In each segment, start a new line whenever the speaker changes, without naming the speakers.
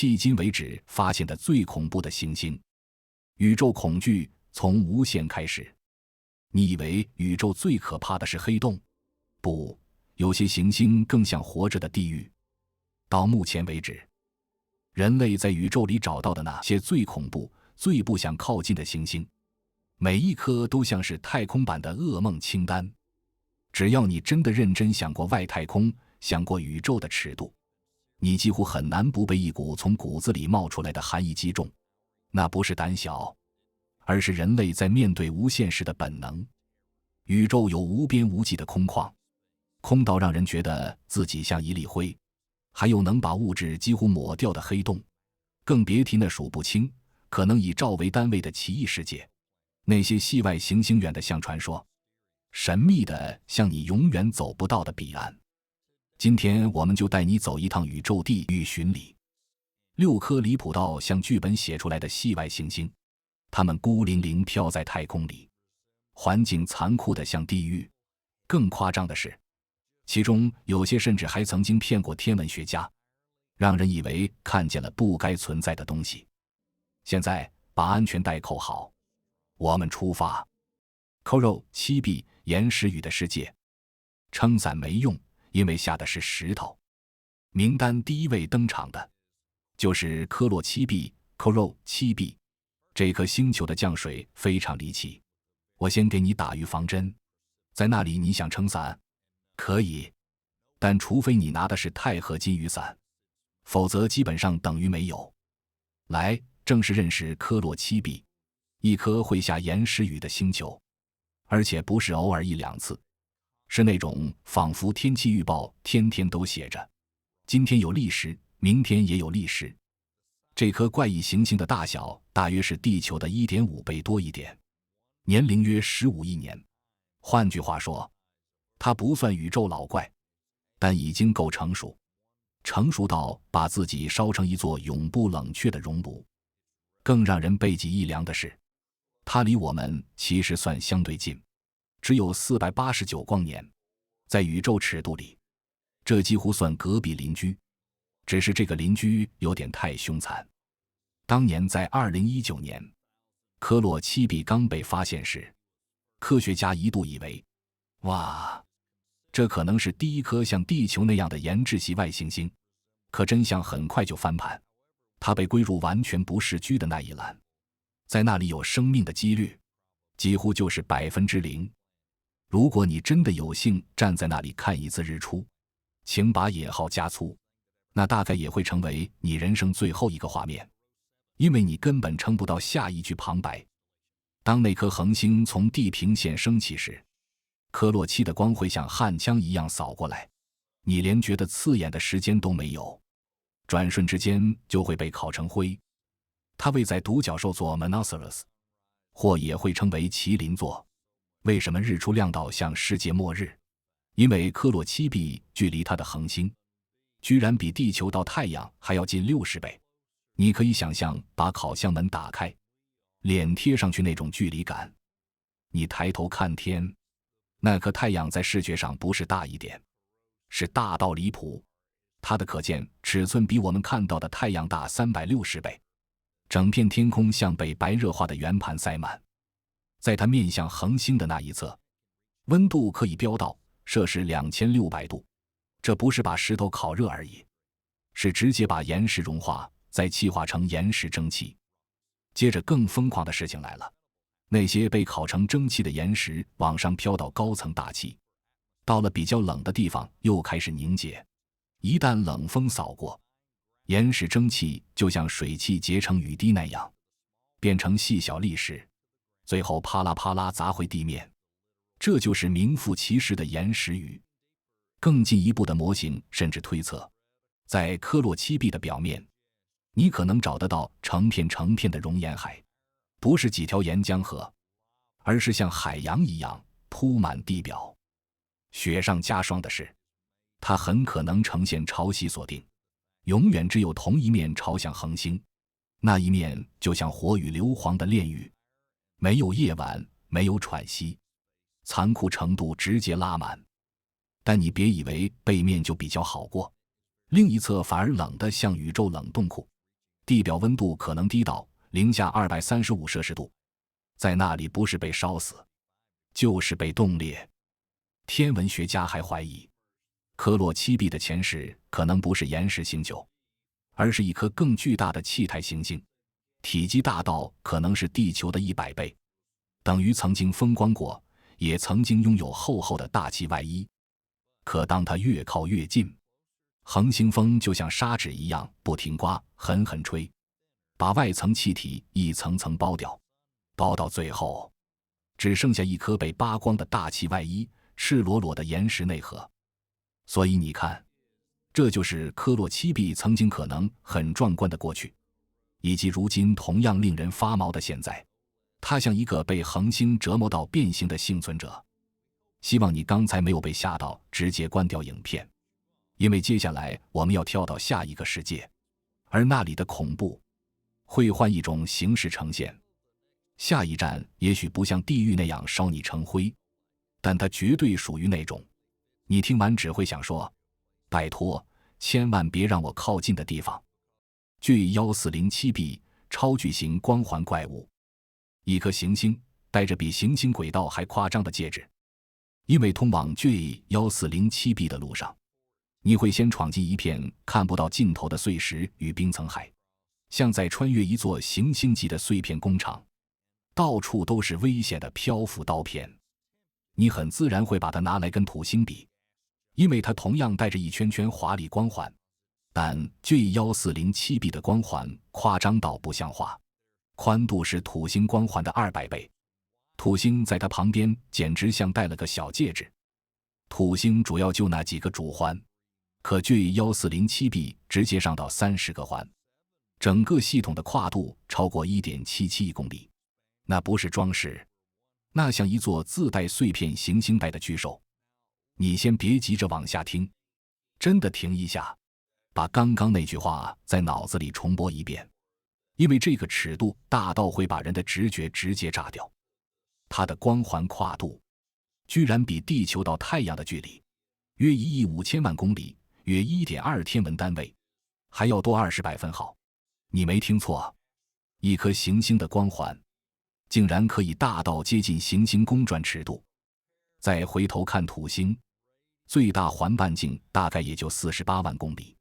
迄今为止发现的最恐怖的行星。宇宙恐惧从无限开始。你以为宇宙最可怕的是黑洞？不，有些行星更像活着的地狱。到目前为止，人类在宇宙里找到的那些最恐怖、最不想靠近的行星，每一颗都像是太空版的噩梦清单。只要你真的认真想过外太空，想过宇宙的尺度，你几乎很难不被一股从骨子里冒出来的寒意击中。那不是胆小，而是人类在面对无限时的本能。宇宙有无边无际的空旷，空到让人觉得自己像一粒灰，还有能把物质几乎抹掉的黑洞，更别提那数不清可能以兆为单位的奇异世界。那些系外行星远得像传说，神秘的像你永远走不到的彼岸。今天我们就带你走一趟宇宙地狱巡礼。6颗离谱到像剧本写出来的系外行星，它们孤零零飘在太空里，环境残酷得像地狱。更夸张的是，其中有些甚至还曾经骗过天文学家，让人以为看见了不该存在的东西。现在把安全带扣好，我们出发。Koro 7b岩石雨的世界。撑伞没用，因为下的是石头。名单第一位登场的就是科洛7b （Koro 7b）。这颗星球的降水非常离奇。我先给你打预防针。在那里你想撑伞？可以，但除非你拿的是钛合金雨伞，否则基本上等于没有。来，正式认识科洛7b，一颗会下岩石雨的星球，而且不是偶尔1、2次，是那种仿佛天气预报天天都写着今天有砾石，明天也有砾石。这颗怪异行星的大小大约是地球的 1.5 倍多一点，年龄约15亿年。换句话说，它不算宇宙老怪，但已经够成熟，成熟到把自己烧成一座永不冷却的熔炉。更让人背脊一凉的是，它离我们其实算相对近，只有489光年。在宇宙尺度里，这几乎算隔壁邻居，只是这个邻居有点太凶残。当年在2019年，科洛7b刚被发现时，科学家一度以为，哇，这可能是第一颗像地球那样的岩质系外行星。可真相很快就翻盘，它被归入完全不适居的那一栏。在那里有生命的几率几乎就是0%。如果你真的有幸站在那里看一次日出，请把引号加粗，那大概也会成为你人生最后一个画面，因为你根本撑不到下一句旁白。当那颗恒星从地平线升起时，科洛7的光会像焊枪一样扫过来，你连觉得刺眼的时间都没有，转瞬之间就会被烤成灰。它位在独角兽座 Monoceros， 或也会称为麒麟座。为什么日出亮到像世界末日？因为科洛7b距离它的恒星居然比地球到太阳还要近60倍。你可以想象把烤箱门打开，脸贴上去那种距离感。你抬头看天，那颗太阳在视觉上不是大一点，是大到离谱。它的可见尺寸比我们看到的太阳大360倍，整片天空像被白热化的圆盘塞满。在它面向恒星的那一侧，温度可以飙到摄氏2600度，这不是把石头烤热而已，是直接把岩石融化，再气化成岩石蒸汽。接着更疯狂的事情来了，那些被烤成蒸汽的岩石往上飘到高层大气，到了比较冷的地方又开始凝结。一旦冷风扫过，岩石蒸汽就像水汽结成雨滴那样，变成细小砾石，最后啪啦啪啦砸回地面。这就是名副其实的岩石雨。更进一步的模型甚至推测，在科洛7b的表面，你可能找得到成片成片的熔岩海，不是几条岩浆河，而是像海洋一样铺满地表。雪上加霜的是，它很可能呈现潮汐锁定，永远只有同一面朝向恒星，那一面就像火与硫磺的炼狱，没有夜晚，没有喘息，残酷程度直接拉满。但你别以为背面就比较好过，另一侧反而冷得像宇宙冷冻库。地表温度可能低到-235°C，在那里不是被烧死，就是被冻裂。天文学家还怀疑，科洛7b的前世可能不是岩石星球，而是一颗更巨大的气态行星，体积大到可能是地球的100倍，等于曾经风光过，也曾经拥有厚厚的大气外衣。可当它越靠越近，恒星风就像砂纸一样不停刮，狠狠吹，把外层气体一层层剥掉，剥到最后只剩下一颗被扒光的大气外衣，赤裸裸的岩石内核。所以你看，这就是科洛7b曾经可能很壮观的过去，以及如今同样令人发毛的现在。它像一个被恒星折磨到变形的幸存者。希望你刚才没有被吓到直接关掉影片，因为接下来我们要跳到下一个世界，而那里的恐怖会换一种形式呈现。下一站也许不像地狱那样烧你成灰，但它绝对属于那种你听完只会想说，拜托千万别让我靠近的地方。G1407b 超巨型光环怪物，一颗行星带着比行星轨道还夸张的介质。因为通往 G1407b 的路上，你会先闯进一片看不到尽头的碎石与冰层海，像在穿越一座行星级的碎片工厂，到处都是危险的漂浮刀片。你很自然会把它拿来跟土星比，因为它同样带着一圈圈华丽光环，但 G1407b 的光环夸张到不像话，宽度是土星光环的200倍。土星在它旁边简直像戴了个小戒指。土星主要就那几个主环，可 G1407b 直接上到30个环，整个系统的跨度超过 1.77 亿公里。那不是装饰，那像一座自带碎片行星带的巨兽。你先别急着往下听，真的停一下，把刚刚那句话在脑子里重播一遍，因为这个尺度大到会把人的直觉直接炸掉。它的光环跨度居然比地球到太阳的距离约1亿5千万公里，约 1.2 天文单位，还要多20百分号。你没听错，一颗行星的光环竟然可以大到接近行星公转尺度。再回头看土星，最大环半径大概也就48万公里，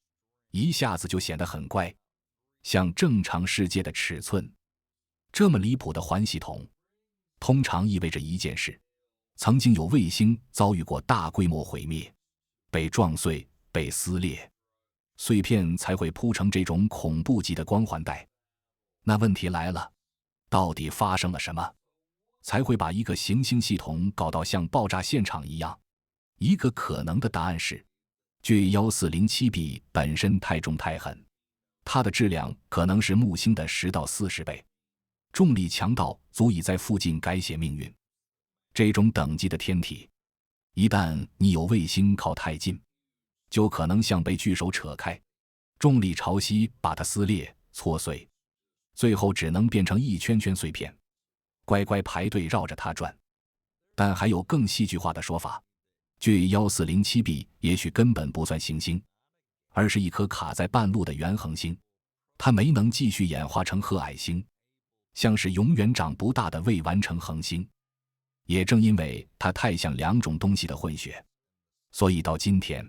一下子就显得很怪，像正常世界的尺寸。这么离谱的环系统通常意味着一件事，曾经有卫星遭遇过大规模毁灭，被撞碎，被撕裂，碎片才会铺成这种恐怖级的光环带。那问题来了，到底发生了什么，才会把一个行星系统搞到像爆炸现场一样？一个可能的答案是 G1407b 本身太重太狠，它的质量可能是木星的10到40倍，重力强到足以在附近改写命运。这种等级的天体，一旦你有卫星靠太近，就可能像被巨手扯开，重力潮汐把它撕裂搓碎，最后只能变成一圈圈碎片，乖乖排队绕着它转。但还有更戏剧化的说法， G1407b 也许根本不算行星，而是一颗卡在半路的原恒星，它没能继续演化成褐矮星，像是永远长不大的未完成恒星。也正因为它太像两种东西的混血，所以到今天，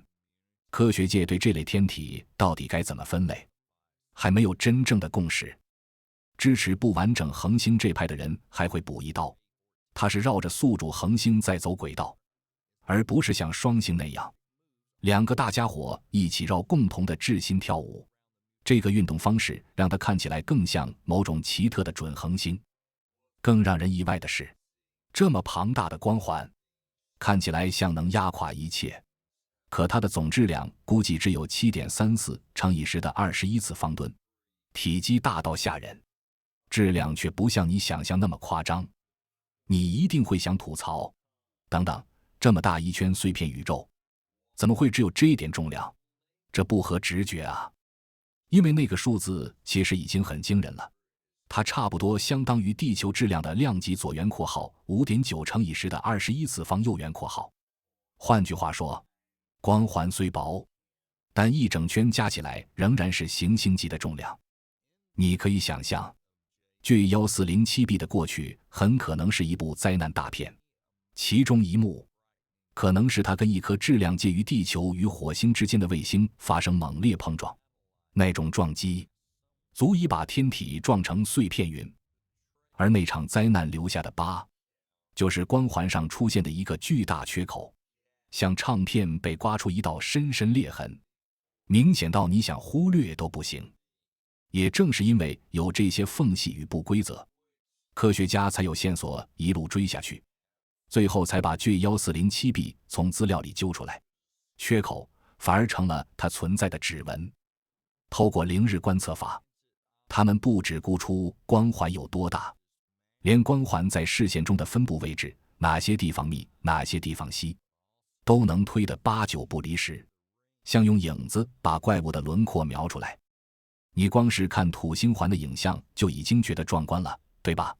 科学界对这类天体到底该怎么分类，还没有真正的共识。支持不完整恒星这派的人还会补一刀，它是绕着宿主恒星在走轨道，而不是像双星那样，两个大家伙一起绕共同的质心跳舞。这个运动方式让它看起来更像某种奇特的准恒星。更让人意外的是，这么庞大的光环看起来像能压垮一切，可它的总质量估计只有 7.34 乘以10的21次方吨，体积大到吓人，质量却不像你想象那么夸张。你一定会想吐槽，等等，这么大一圈碎片宇宙，怎么会只有这一点重量？这不合直觉啊！因为那个数字其实已经很惊人了，它差不多相当于地球质量的量级左圆括号 5.9 乘以10的21次方右圆括号。换句话说，光环虽薄，但一整圈加起来仍然是行星级的重量。你可以想象，巨 1407b 的过去很可能是一部灾难大片，其中一幕可能是它跟一颗质量介于地球与火星之间的卫星发生猛烈碰撞，那种撞击足以把天体撞成碎片云，而那场灾难留下的疤，就是光环上出现的一个巨大缺口，像唱片被刮出一道深深裂痕，明显到你想忽略都不行。也正是因为有这些缝隙与不规则，科学家才有线索一路追下去，最后才把巨 1407b 从资料里揪出来，缺口反而成了它存在的指纹。透过凌日观测法，他们不只估出光环有多大，连光环在视线中的分布位置，哪些地方密，哪些地方稀，都能推得8、9不离10，像用影子把怪物的轮廓描出来。你光是看土星环的影像就已经觉得壮观了，对吧？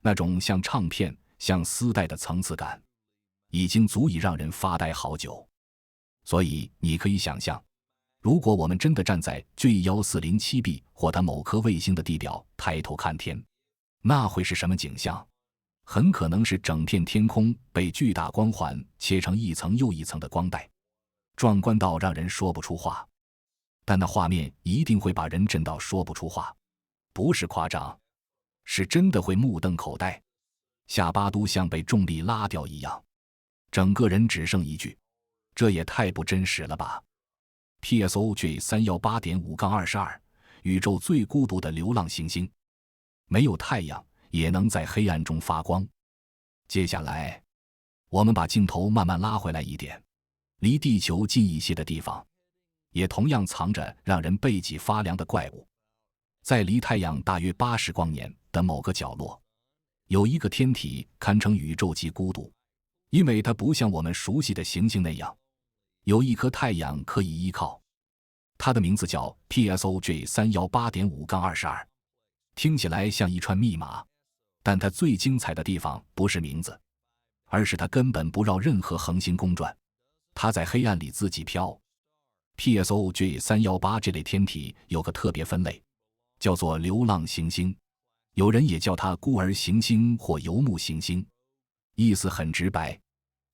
那种像唱片、像丝带的层次感，已经足以让人发呆好久。所以你可以想象，如果我们真的站在巨 1407b 或它某颗卫星的地表抬头看天，那会是什么景象？很可能是整片天空被巨大光环切成一层又一层的光带，壮观到让人说不出话。但那画面一定会把人震到说不出话，不是夸张，是真的会目瞪口呆，下巴都像被重力拉掉一样，整个人只剩一句：这也太不真实了吧。 PSOJ 318.5-22 宇宙最孤独的流浪行星，没有太阳也能在黑暗中发光。接下来我们把镜头慢慢拉回来一点，离地球近一些的地方也同样藏着让人背脊发凉的怪物。在离太阳大约80光年的某个角落，有一个天体堪称宇宙级孤独，因为它不像我们熟悉的行星那样有一颗太阳可以依靠。它的名字叫 PSOJ 318.5-22，听起来像一串密码，但它最精彩的地方不是名字，而是它根本不绕任何恒星公转，它在黑暗里自己飘。PSOJ 318这类天体有个特别分类，叫做流浪行星，有人也叫它孤儿行星或游牧行星。意思很直白，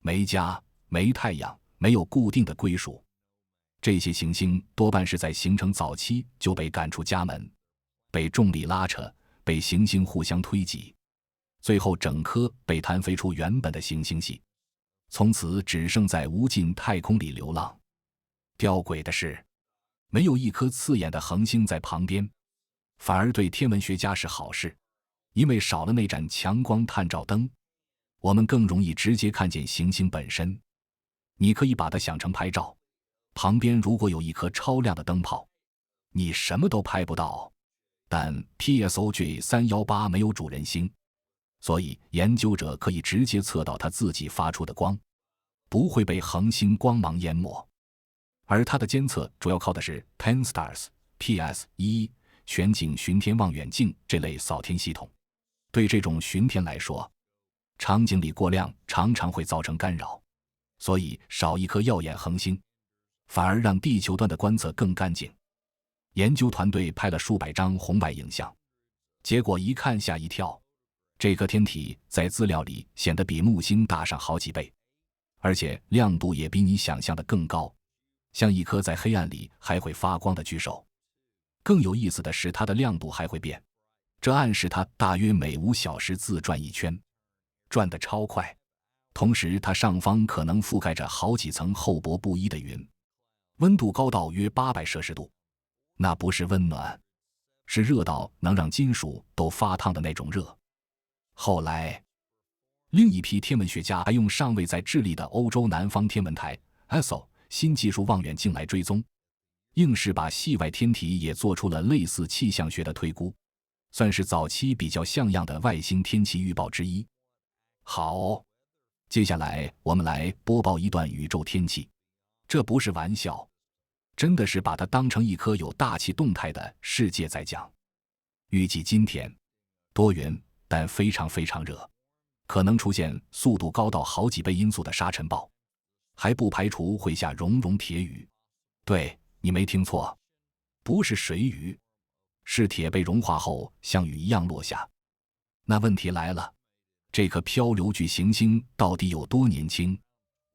没家，没太阳，没有固定的归属。这些行星多半是在形成早期就被赶出家门，被重力拉扯，被行星互相推挤，最后整颗被弹飞出原本的行星系，从此只剩在无尽太空里流浪。吊诡的是，没有一颗刺眼的恒星在旁边，反而对天文学家是好事，因为少了那盏强光探照灯，我们更容易直接看见行星本身。你可以把它想成拍照，旁边如果有一颗超亮的灯泡，你什么都拍不到。但 PSOJ 318没有主人星，所以研究者可以直接测到它自己发出的光，不会被恒星光芒淹没。而它的监测主要靠的是 Pan-STARRS、PS-1 全景巡天望远镜这类扫天系统。对这种巡天来说，场景里过亮常常会造成干扰，所以少一颗耀眼恒星，反而让地球端的观测更干净。研究团队拍了数百张红外影像，结果一看吓一跳，这颗天体在资料里显得比木星大上好几倍，而且亮度也比你想象的更高，像一颗在黑暗里还会发光的巨兽。更有意思的是，它的亮度还会变，这暗示它大约每5小时自转一圈，转得超快。同时它上方可能覆盖着好几层厚薄不一的云，温度高到约800摄氏度，那不是温暖，是热到能让金属都发烫的那种热。后来另一批天文学家还用尚未在智利的欧洲南方天文台 ESO 新技术望远镜来追踪，硬是把系外天体也做出了类似气象学的推估，算是早期比较像样的外星天气预报之一。好，接下来我们来播报一段宇宙天气，这不是玩笑，真的是把它当成一颗有大气动态的世界在讲。预计今天多云，但非常非常热，可能出现速度高到好几倍音速的沙尘暴，还不排除会下熔融铁雨。对，你没听错，不是水雨，是铁被融化后像雨一样落下。那问题来了，这颗漂流巨行星到底有多年轻？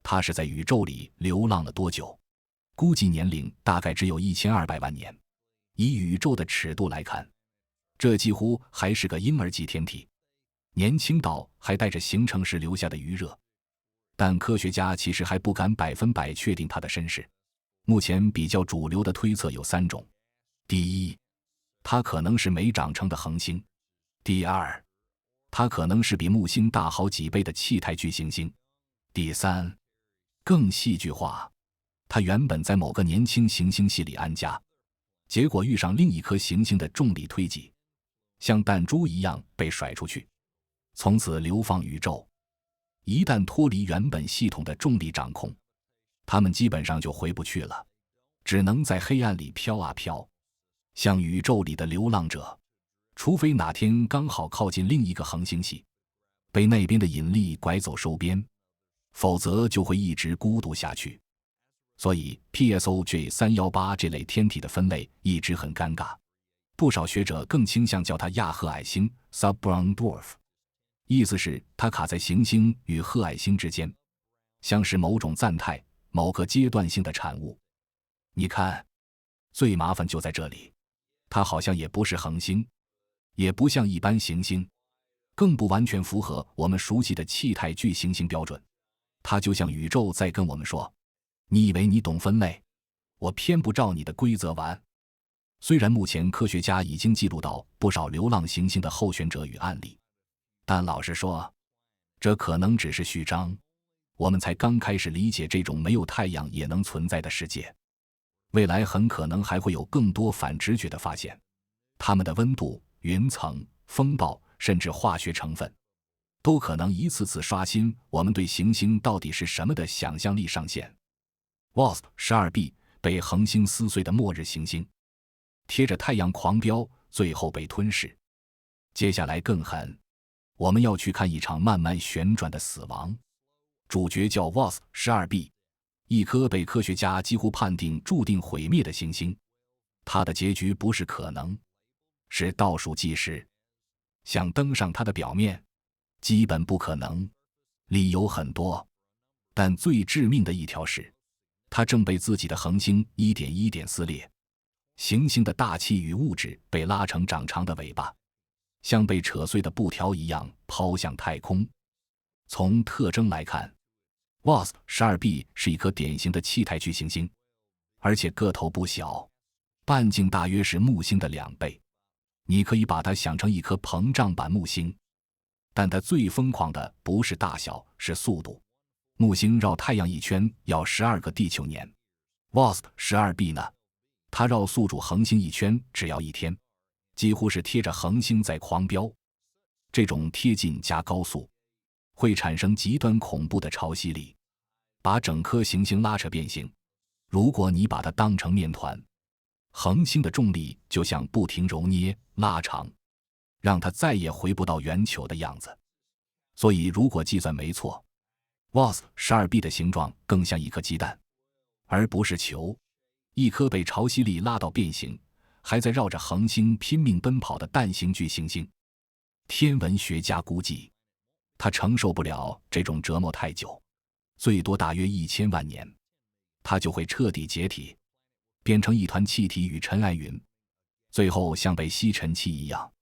它是在宇宙里流浪了多久？估计年龄大概只有1200万年。以宇宙的尺度来看，这几乎还是个婴儿级天体，年轻到还带着形成时留下的余热。但科学家其实还不敢100%确定它的身世。目前比较主流的推测有3种：第一，它可能是没长成的恒星；第二，它可能是比木星大好几倍的气态巨行星；第三，更戏剧化，它原本在某个年轻行星系里安家，结果遇上另一颗行星的重力推挤，像弹珠一样被甩出去，从此流放宇宙。一旦脱离原本系统的重力掌控，它们基本上就回不去了，只能在黑暗里飘啊飘，像宇宙里的流浪者。除非哪天刚好靠近另一个恒星系，被那边的引力拐走收编，否则就会一直孤独下去。所以 PSOJ318 这类天体的分类一直很尴尬，不少学者更倾向叫它亚褐矮星 （Sub-Brown Dwarf）， 意思是它卡在行星与褐矮星之间，像是某种暂态、某个阶段性的产物。你看，最麻烦就在这里，它好像也不是恒星，也不像一般行星，更不完全符合我们熟悉的气态巨行星标准。它就像宇宙在跟我们说，你以为你懂分类，我偏不照你的规则玩。虽然目前科学家已经记录到不少流浪行星的候选者与案例，但老实说，这可能只是序章，我们才刚开始理解这种没有太阳也能存在的世界。未来很可能还会有更多反直觉的发现，它们的温度、云层、风暴甚至化学成分，都可能一次次刷新我们对行星到底是什么的想象力上限。WASP-12b 被恒星撕碎的末日行星，贴着太阳狂飙，最后被吞噬。接下来更狠，我们要去看一场慢慢旋转的死亡。主角叫 WASP-12b， 一颗被科学家几乎判定注定毁灭的行星。它的结局不是可能，是倒数计时。想登上它的表面，基本不可能。理由很多，但最致命的一条是，它正被自己的恒星一点一点撕裂。行星的大气与物质被拉成长长的尾巴，像被扯碎的布条一样抛向太空。从特征来看， WASP-12b 是一颗典型的气态巨行星，而且个头不小，半径大约是木星的2倍。你可以把它想成一颗膨胀版木星。但它最疯狂的不是大小，是速度。木星绕太阳一圈要12个地球年， WASP-12b 呢？它绕宿主恒星一圈只要1天，几乎是贴着恒星在狂飙。这种贴近加高速会产生极端恐怖的潮汐力，把整颗行星拉扯变形。如果你把它当成面团，恒星的重力就像不停揉捏拉长，让它再也回不到圆球的样子。所以如果计算没错， WASP-12b 的形状更像一颗鸡蛋，而不是球，一颗被潮汐力拉到变形，还在绕着恒星拼命奔跑的蛋形巨行星。天文学家估计，它承受不了这种折磨太久，最多大约1000万年，它就会彻底解体，变成一团气体与尘埃云，最后像被吸尘器一样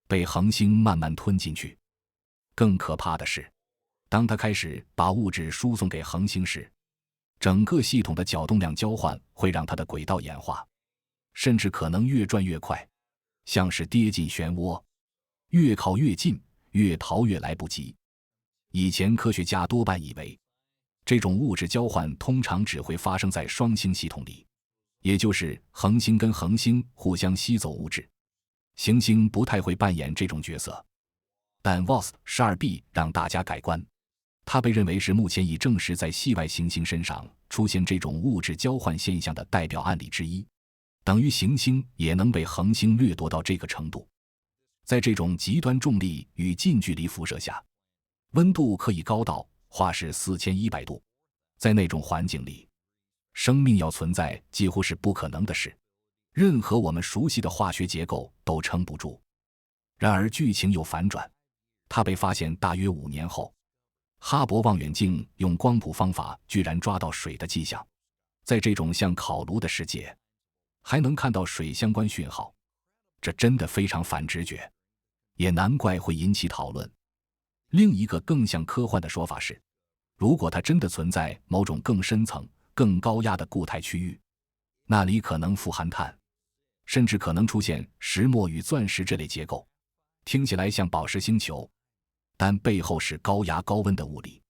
被恒星慢慢吞进去。更可怕的是，当它开始把物质输送给恒星时，整个系统的角动量交换会让它的轨道演化，甚至可能越转越快，像是跌进漩涡，越靠越近，越逃越来不及。以前科学家多半以为，这种物质交换通常只会发生在双星系统里，也就是恒星跟恒星互相吸走物质，行星不太会扮演这种角色。但 WASP-12b 让大家改观，它被认为是目前已证实在系外行星身上出现这种物质交换现象的代表案例之一，等于行星也能被恒星掠夺到这个程度。在这种极端重力与近距离辐射下，温度可以高到华氏4100度，在那种环境里，生命要存在几乎是不可能的事。任何我们熟悉的化学结构都撑不住。然而剧情有反转，它被发现大约5年后，哈勃望远镜用光谱方法居然抓到水的迹象。在这种像烤炉的世界，还能看到水相关讯号，这真的非常反直觉，也难怪会引起讨论。另一个更像科幻的说法是，如果它真的存在某种更深层、更高压的固态区域，那里可能富含碳，甚至可能出现石墨与钻石这类结构，听起来像宝石星球，但背后是高压高温的物理。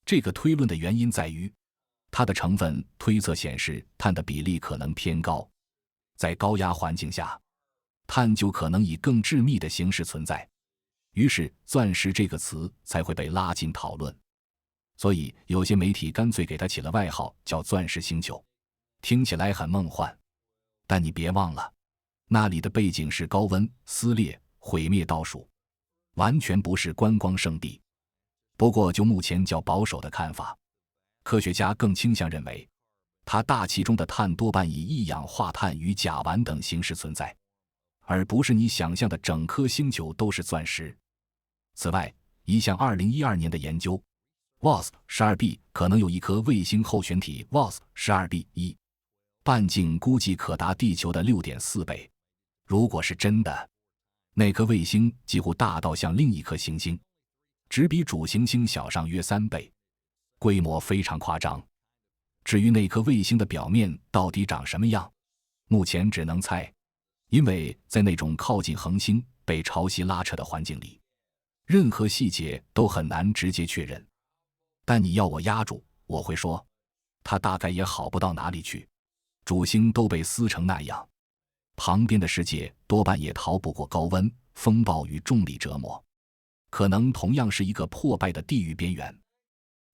这个推论的原因在于，它的成分推测显示碳的比例可能偏高，在高压环境下，碳就可能以更致密的形式存在，于是钻石这个词才会被拉进讨论。所以有些媒体干脆给它起了外号叫钻石星球，听起来很梦幻，但你别忘了，那里的背景是高温、撕裂、毁灭倒数，完全不是观光胜地。不过就目前较保守的看法，科学家更倾向认为，它大气中的碳多半以一氧化碳与甲烷等形式存在，而不是你想象的整颗星球都是钻石。此外，一项2012年的研究 WASP-12b 可能有一颗卫星候选体 WASP-12b1， 半径估计可达地球的 6.4 倍。如果是真的，那颗卫星几乎大到像另一颗行星，只比主行星小上约3倍，规模非常夸张。至于那颗卫星的表面到底长什么样，目前只能猜，因为在那种靠近恒星、被潮汐拉扯的环境里，任何细节都很难直接确认。但你要我压住，我会说，它大概也好不到哪里去。主星都被撕成那样，旁边的世界多半也逃不过高温、风暴与重力折磨，可能同样是一个破败的地狱边缘。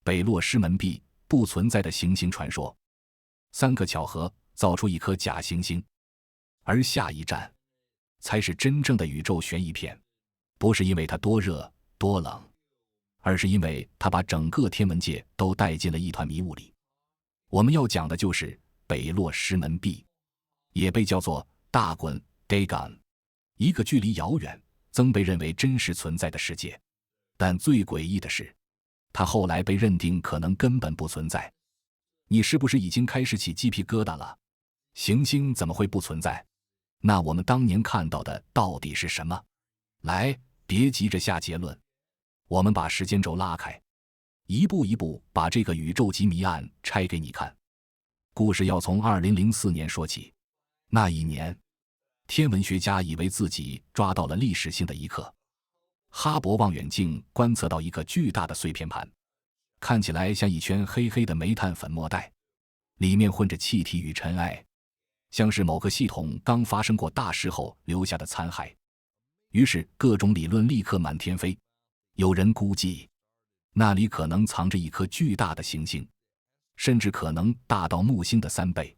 北落师门壁，不存在的行星传说，3个巧合造出一颗假行星，而下一站才是真正的宇宙悬疑片，不是因为它多热多冷，而是因为它把整个天文界都带进了一团迷雾里。我们要讲的就是北落师门壁，也被叫做大滚 Dagon， 一个距离遥远、曾被认为真实存在的世界。但最诡异的是，它后来被认定可能根本不存在。你是不是已经开始起鸡皮疙瘩了？行星怎么会不存在？那我们当年看到的到底是什么？来，别急着下结论，我们把时间轴拉开，一步一步把这个宇宙级谜案拆给你看。故事要从2004年说起。那一年，天文学家以为自己抓到了历史性的一刻。哈勃望远镜观测到一个巨大的碎片盘，看起来像一圈黑黑的煤炭粉末带，里面混着气体与尘埃，像是某个系统刚发生过大事后留下的残骸。于是各种理论立刻满天飞，有人估计那里可能藏着一颗巨大的行星，甚至可能大到木星的3倍。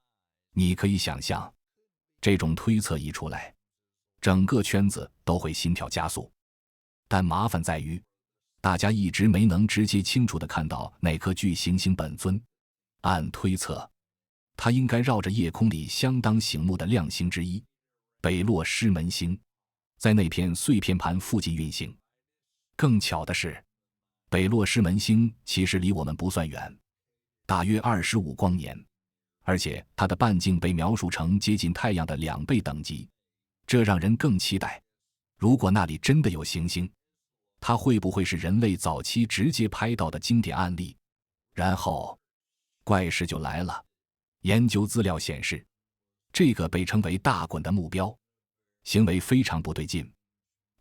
你可以想象，这种推测一出来，整个圈子都会心跳加速。但麻烦在于，大家一直没能直接清楚地看到哪颗巨行星本尊。按推测，它应该绕着夜空里相当醒目的亮星之一北落师门星，在那片碎片盘附近运行。更巧的是，北落师门星其实离我们不算远，大约25光年，而且它的半径被描述成接近太阳的2倍等级，这让人更期待，如果那里真的有行星，它会不会是人类早期直接拍到的经典案例？然后怪事就来了，研究资料显示，这个被称为大滚的目标行为非常不对劲，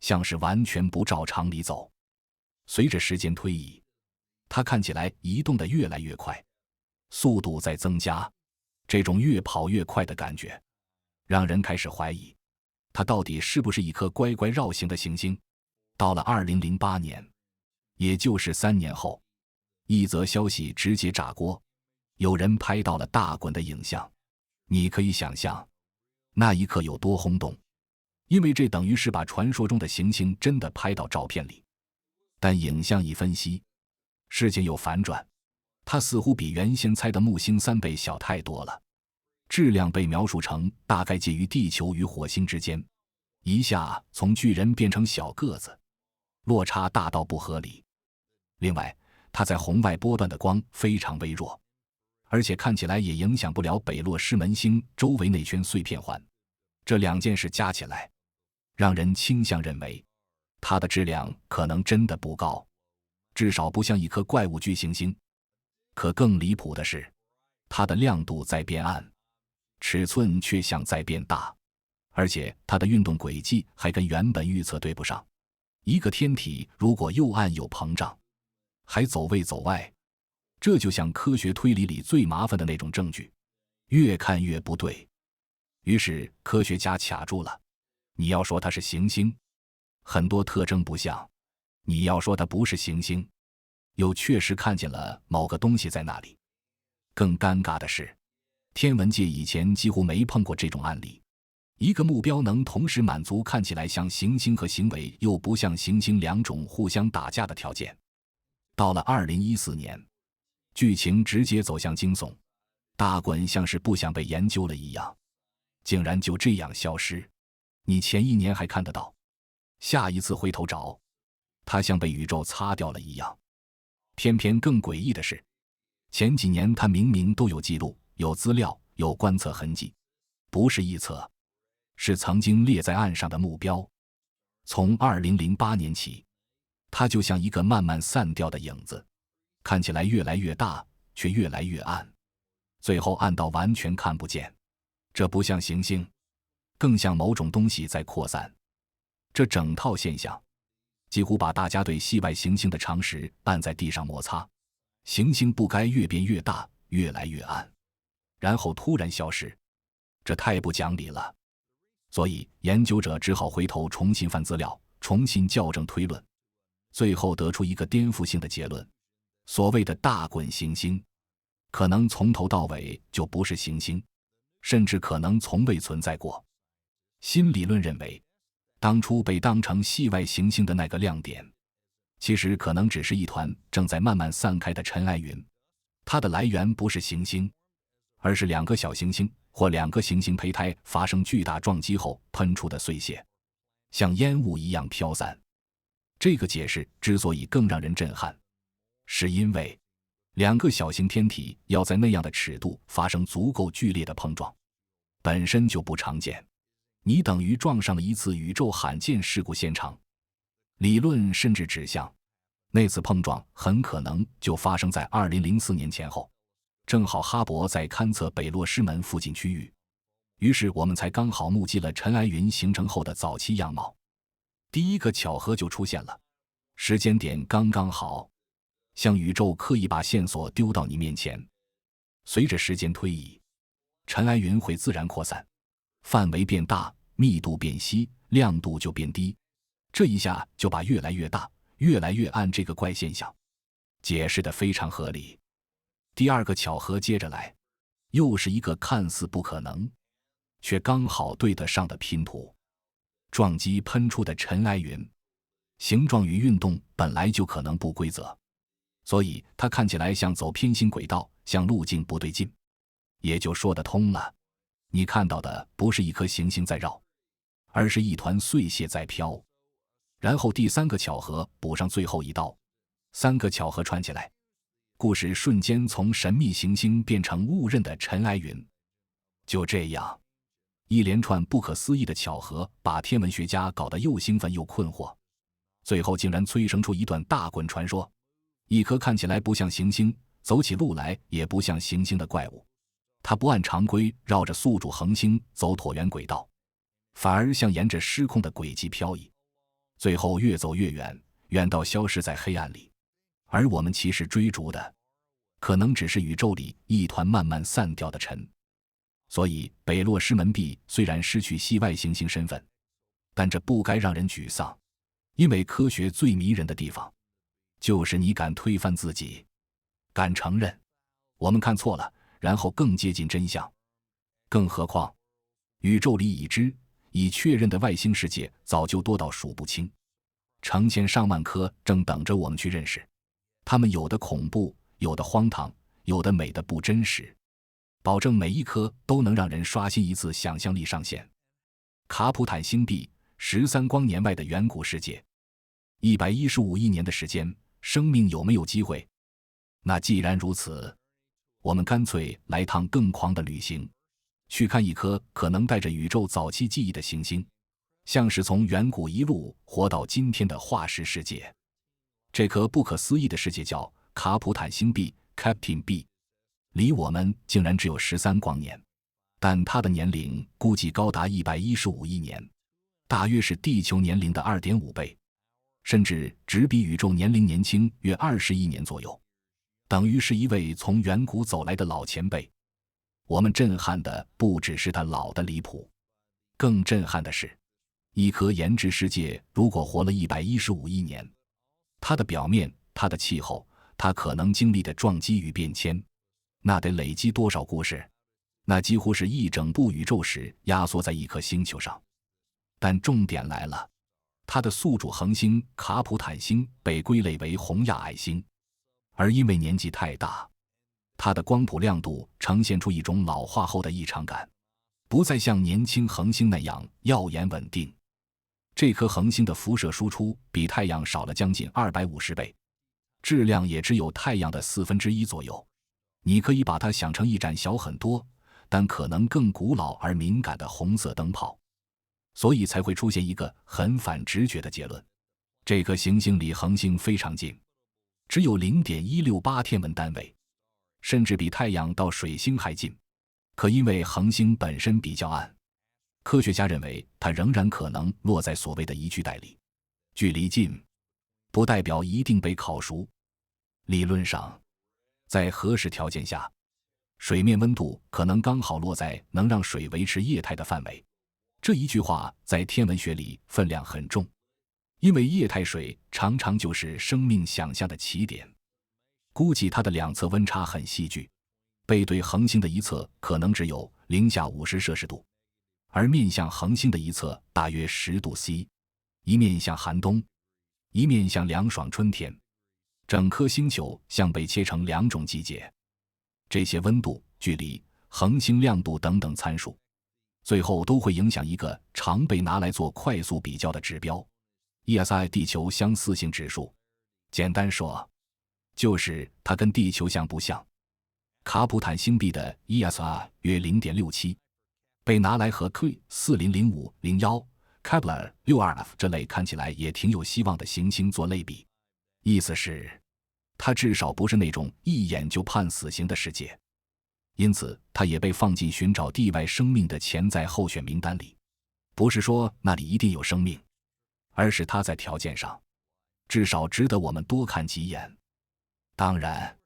像是完全不照常理走。随着时间推移，它看起来移动得越来越快，速度在增加，这种越跑越快的感觉让人开始怀疑，它到底是不是一颗乖乖绕行的行星。到了2008年，也就是3年后，一则消息直接炸锅，有人拍到了大滚的影像。你可以想象那一刻有多轰动，因为这等于是把传说中的行星真的拍到照片里。但影像一分析，事情有反转，它似乎比原先猜的木星3倍小太多了。质量被描述成大概介于地球与火星之间，一下从巨人变成小个子，落差大到不合理。另外，它在红外波段的光非常微弱，而且看起来也影响不了北落师门星周围那圈碎片环。这两件事加起来，让人倾向认为它的质量可能真的不高，至少不像一颗怪物巨行星。可更离谱的是，它的亮度在变暗，尺寸却像在变大，而且它的运动轨迹还跟原本预测对不上。一个天体如果又暗又膨胀，还走位走外，这就像科学推理里最麻烦的那种证据，越看越不对。于是科学家卡住了。你要说它是行星，很多特征不像；你要说它不是行星，又确实看见了某个东西在那里。更尴尬的是，天文界以前几乎没碰过这种案例，一个目标能同时满足看起来像行星和行为又不像行星两种互相打架的条件。到了2014年，剧情直接走向惊悚，大滚像是不想被研究了一样，竟然就这样消失。你前一年还看得到，下一次回头找，它像被宇宙擦掉了一样。偏偏更诡异的是，前几年它明明都有记录、有资料、有观测痕迹，不是臆测，是曾经列在岸上的目标。从2008年起，它就像一个慢慢散掉的影子，看起来越来越大，却越来越暗，最后暗到完全看不见。这不像行星，更像某种东西在扩散。这整套现象几乎把大家对系外行星的常识按在地上摩擦。行星不该越变越大，越来越暗，然后突然消失，这太不讲理了。所以研究者只好回头重新翻资料，重新校正推论，最后得出一个颠覆性的结论：所谓的大滚行星，可能从头到尾就不是行星，甚至可能从未存在过。新理论认为，当初被当成系外行星的那个亮点，其实可能只是一团正在慢慢散开的尘埃云，它的来源不是行星，而是两个小行星或两个行星胚胎发生巨大撞击后喷出的碎屑，像烟雾一样飘散。这个解释之所以更让人震撼，是因为两个小型天体要在那样的尺度发生足够剧烈的碰撞，本身就不常见。你等于撞上了一次宇宙罕见事故现场。理论甚至指向，那次碰撞很可能就发生在2004年前后，正好哈勃在勘测北落师门附近区域，于是我们才刚好目击了尘埃云形成后的早期样貌。第一个巧合就出现了，时间点刚刚好，像宇宙刻意把线索丢到你面前。随着时间推移，尘埃云会自然扩散，范围变大，密度变稀，亮度就变低，这一下就把越来越大、越来越暗这个怪现象解释得非常合理。第二个巧合接着来，又是一个看似不可能，却刚好对得上的拼图。撞击喷出的尘埃云，形状与运动本来就可能不规则，所以它看起来像走偏心轨道，像路径不对劲，也就说得通了。你看到的不是一颗行星在绕，而是一团碎屑在飘。然后第三个巧合补上最后一刀，三个巧合串起来，故事瞬间从神秘行星变成误认的尘埃云。就这样，一连串不可思议的巧合把天文学家搞得又兴奋又困惑，最后竟然催生出一段大滚传说。一颗看起来不像行星，走起路来也不像行星的怪物，它不按常规绕着宿主恒星走椭圆轨道，反而像沿着失控的轨迹漂移，最后越走越远，远到消失在黑暗里。而我们其实追逐的，可能只是宇宙里一团慢慢散掉的尘。所以北落师门 B 虽然失去系外行星身份，但这不该让人沮丧，因为科学最迷人的地方，就是你敢推翻自己，敢承认我们看错了，然后更接近真相。更何况宇宙里已确认的外星世界早就多到数不清，成千上万颗正等着我们去认识。它们有的恐怖，有的荒唐，有的美的不真实。保证每一颗都能让人刷新一次想象力上限。卡普坦星系13光年外的远古世界，115亿年的时间，生命有没有机会？那既然如此，我们干脆来趟更狂的旅行，去看一颗可能带着宇宙早期记忆的行星，像是从远古一路活到今天的化石世界。这颗不可思议的世界叫卡普坦星 B，Captain B， 离我们竟然只有13光年，但它的年龄估计高达115亿年，大约是地球年龄的 2.5 倍，甚至只比宇宙年龄年轻约20亿年左右，等于是一位从远古走来的老前辈。我们震撼的不只是他老得离谱，更震撼的是，一颗岩质世界如果活了115亿年，它的表面、它的气候、它可能经历的撞击与变迁，那得累积多少故事？那几乎是一整部宇宙史压缩在一颗星球上。但重点来了，它的宿主恒星卡普坦星被归类为红亚矮星，而因为年纪太大，它的光谱亮度呈现出一种老化后的异常感，不再像年轻恒星那样耀眼稳定。这颗恒星的辐射输出比太阳少了将近250倍，质量也只有太阳的1/4左右。你可以把它想成一盏小很多，但可能更古老而敏感的红色灯泡。所以才会出现一个很反直觉的结论：这颗行星离恒星非常近，只有 0.168 天文单位，甚至比太阳到水星还近。可因为恒星本身比较暗，科学家认为它仍然可能落在所谓的宜居带里。距离近不代表一定被烤熟。理论上，在合适条件下，水面温度可能刚好落在能让水维持液态的范围。这一句话在天文学里分量很重，因为液态水常常就是生命想象的起点。估计它的两侧温差很细巨，背对恒星的一侧可能只有-50摄氏度，而面向恒星的一侧大约10度C， 一面向寒冬，一面向凉爽春天。整颗星球像被切成2种季节。这些温度、距离、恒星亮度等等参数，最后都会影响一个常被拿来做快速比较的指标 ESI 地球相似性指数。简单说，就是它跟地球像不像。卡普坦星 B 的 ESI 约 0.67， 被拿来和 K400501、Kepler-62f 这类看起来也挺有希望的行星做类比。意思是，它至少不是那种一眼就判死刑的世界，因此它也被放进寻找地外生命的潜在候选名单里。不是说那里一定有生命，而是它在条件上至少值得我们多看几眼。当然，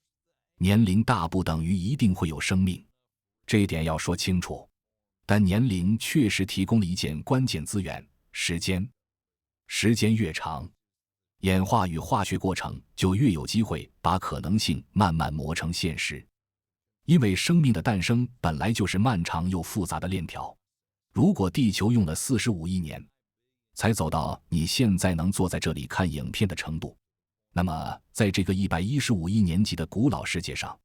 年龄大不等于一定会有生命，这一点要说清楚。但年龄确实提供了一件关键资源：时间。时间越长，演化与化学过程就越有机会把可能性慢慢磨成现实。因为生命的诞生本来就是漫长又复杂的链条，如果地球用了45亿年才走到你现在能坐在这里看影片的程度，那么在这个115亿年级的古老世界上，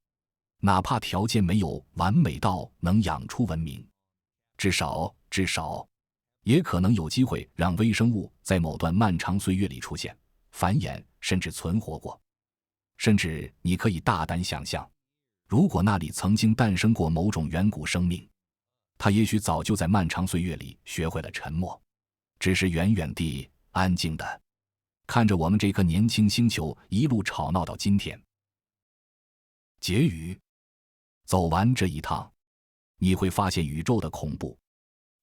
哪怕条件没有完美到能养出文明，至少也可能有机会让微生物在某段漫长岁月里出现、繁衍，甚至存活过。甚至你可以大胆想象，如果那里曾经诞生过某种远古生命，它也许早就在漫长岁月里学会了沉默，只是远远地、安静地看着我们这颗年轻星球一路吵闹到今天。结语：走完这一趟，你会发现宇宙的恐怖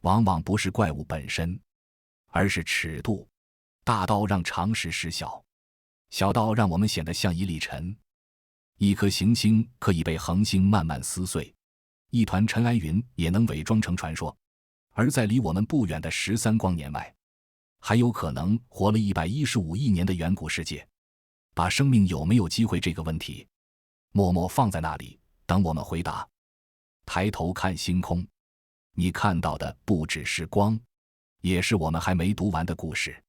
往往不是怪物本身，而是尺度，大到让常识失效，小到让我们显得像一粒尘。一颗行星可以被恒星慢慢撕碎，一团尘埃云也能伪装成传说。而在离我们不远的13光年外，还有可能活了115亿年的远古世界。把生命有没有机会这个问题默默放在那里，等我们回答。抬头看星空，你看到的不只是光，也是我们还没读完的故事。